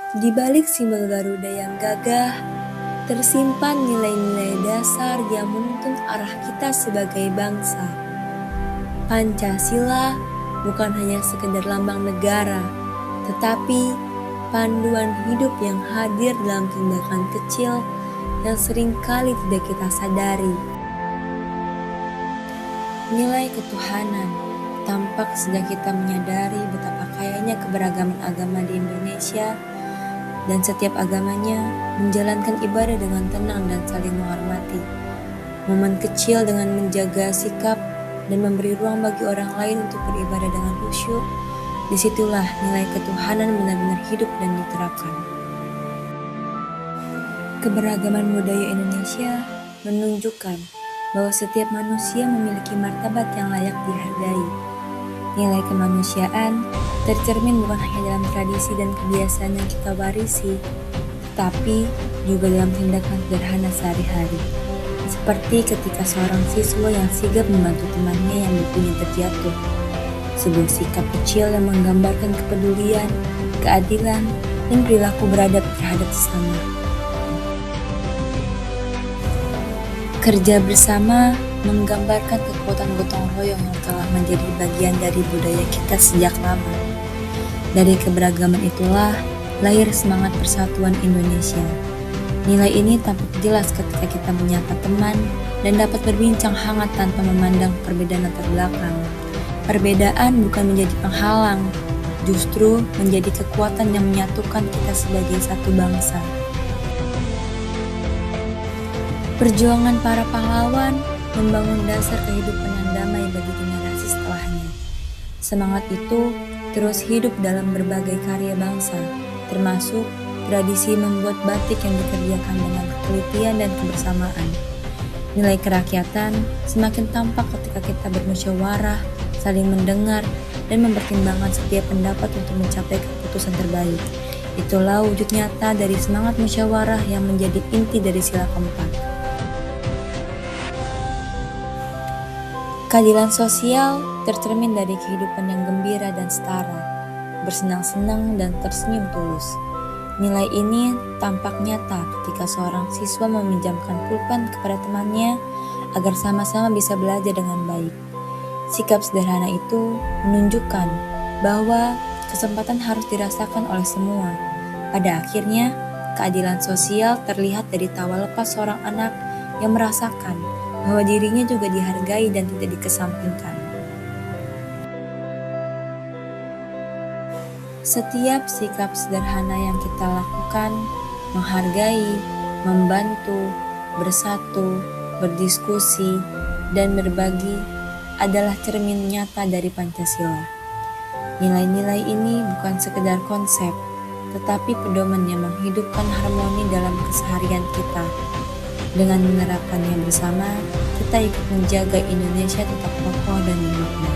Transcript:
Di balik simbol Garuda yang gagah, tersimpan nilai-nilai dasar yang menuntun arah kita sebagai bangsa. Pancasila bukan hanya sekedar lambang negara, tetapi panduan hidup yang hadir dalam tindakan kecil yang seringkali tidak kita sadari. Nilai ketuhanan tampak sejak kita menyadari betapa kayanya keberagaman agama di Indonesia, dan setiap agamanya menjalankan ibadah dengan tenang dan saling menghormati. Momen kecil dengan menjaga sikap dan memberi ruang bagi orang lain untuk beribadah dengan khusyuk, disitulah nilai ketuhanan benar-benar hidup dan diterapkan. Keberagaman budaya Indonesia menunjukkan bahwa setiap manusia memiliki martabat yang layak dihargai. Nilai kemanusiaan tercermin bukan hanya dalam tradisi dan kebiasaan yang kita warisi, tetapi juga dalam tindakan sederhana sehari-hari. Seperti ketika seorang siswa yang sigap membantu temannya yang bukunya terjatuh. Sebuah sikap kecil yang menggambarkan kepedulian, keadilan, dan perilaku beradab terhadap sesama. Kerja bersama menggambarkan kekuatan gotong royong yang telah menjadi bagian dari budaya kita sejak lama. Dari keberagaman itulah lahir semangat persatuan Indonesia. Nilai ini tampak jelas ketika kita menyapa teman dan dapat berbincang hangat tanpa memandang perbedaan latar belakang. Perbedaan bukan menjadi penghalang, justru menjadi kekuatan yang menyatukan kita sebagai satu bangsa. Perjuangan para pahlawan membangun dasar kehidupan yang damai bagi generasi setelahnya. Semangat itu terus hidup dalam berbagai karya bangsa, termasuk tradisi membuat batik yang dikerjakan dengan ketelitian dan kebersamaan. Nilai kerakyatan semakin tampak ketika kita bermusyawarah, saling mendengar, dan mempertimbangkan setiap pendapat untuk mencapai keputusan terbaik. Itulah wujud nyata dari semangat musyawarah yang menjadi inti dari sila keempat. Keadilan sosial tercermin dari kehidupan yang gembira dan setara, bersenang-senang dan tersenyum tulus. Nilai ini tampak nyata ketika seorang siswa meminjamkan pulpen kepada temannya agar sama-sama bisa belajar dengan baik. Sikap sederhana itu menunjukkan bahwa kesempatan harus dirasakan oleh semua. Pada akhirnya, keadilan sosial terlihat dari tawa lepas seorang anak yang merasakan bahwa dirinya juga dihargai dan tidak dikesampingkan. Setiap sikap sederhana yang kita lakukan, menghargai, membantu, bersatu, berdiskusi, dan berbagi adalah cermin nyata dari Pancasila. Nilai-nilai ini bukan sekedar konsep, tetapi pedoman yang menghidupkan harmoni dalam keseharian kita. Dengan menerapkannya bersama, kita ikut menjaga Indonesia tetap kokoh dan makmur.